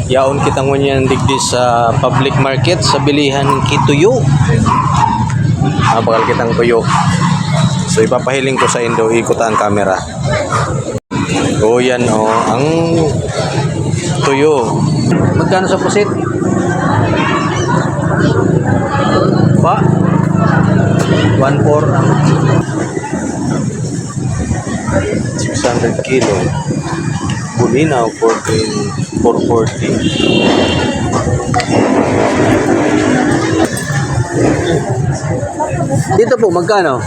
Yaon kitang ngunyan digdi sa public market sa bilihan kituyo. Bakal kitang tuyo. So ipapahiling ko sa indo, ikot ang camera. O yan o, ang tuyo. Magkano sa pusit? Pa? 1,400 kilo. Bulinaw 440. Dito po magkano?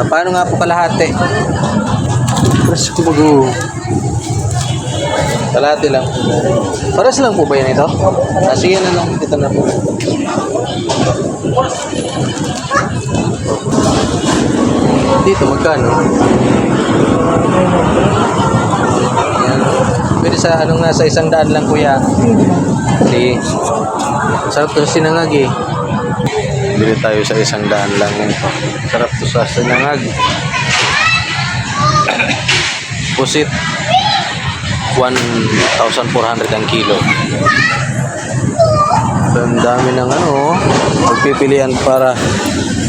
Paano nga po kalahati? Pares ko kalahati lang. Pares lang po ba yan ito? Sige na lang. Ito na po. Dito magkano? Yan. Pwede sa anong nasa 100 lang kuya. Sige. Sarap to sa sinangag eh. Bili tayo sa 100 lang ito. Sarap to sa sinangag. Pusit 1,400 ang kilo. Ang dami ng ano, pagpipilian para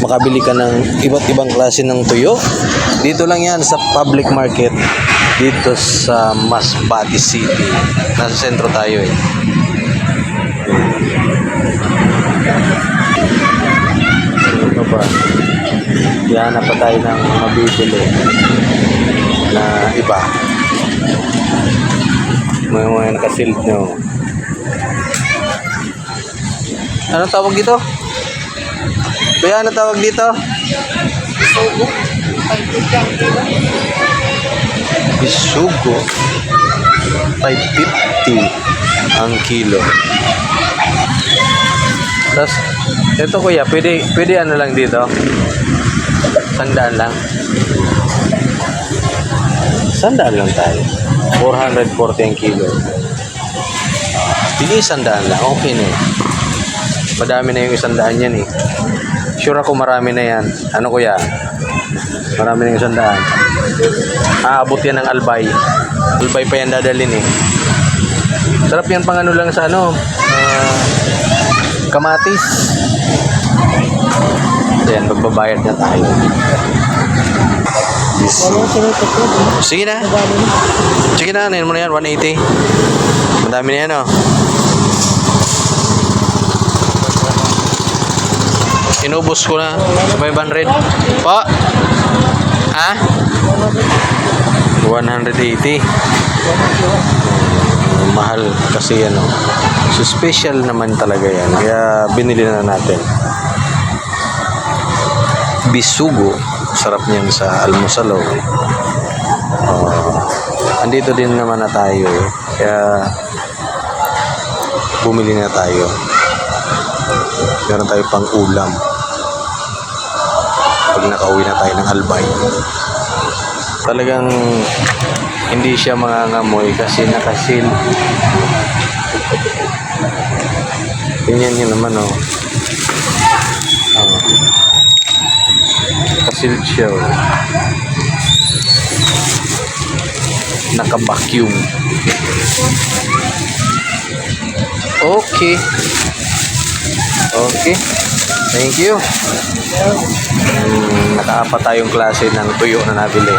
makabili ka ng iba't ibang klase ng tuyo. Dito lang yan sa public market dito sa Masbate City. Nasa sentro tayo eh. Ano ba? Yan pa tayo ng mabibili na iba. May mga nakasilt nyo. Ano tawag dito? Kuya, ano tawag dito? Bisugo. 550 ang kilo. Tapos, ito kuya, pwede ano lang dito? 100 lang. 100 lang tayo. 440 ang kilo. Pili 100 lang. Okay na eh. Madami na yung 100 yan eh. Sure ako marami na yan. Ano kuya? Marami na yung 100. Aabot yan ng Albay. Albay pa yan dadalhin eh. Sarap yan pang ano lang sa ano. Kamatis. Ayan, magbabayad na tayo. Sige na. Sige na, nahin mo na yan. 180. Madami na yan oh. Inubos ko na sa 500. Po? Ha? 180. Mahal kasi ano. So special naman talaga yan. Kaya binili na natin. Bisugo. Sarap niyan sa almusalo. Andito din naman na tayo. Kaya bumili na tayo. Meron tayo pang ulam. Pag nakauwi na tayo ng Albay. Talagang hindi siya mangangamoy kasi nakasil. Tingnan nyo naman oh. Nakasil siya oh. Naka-vacuum. Okay. Okay. Thank you. Nakaapat tayong klase ng tuyo na nabili.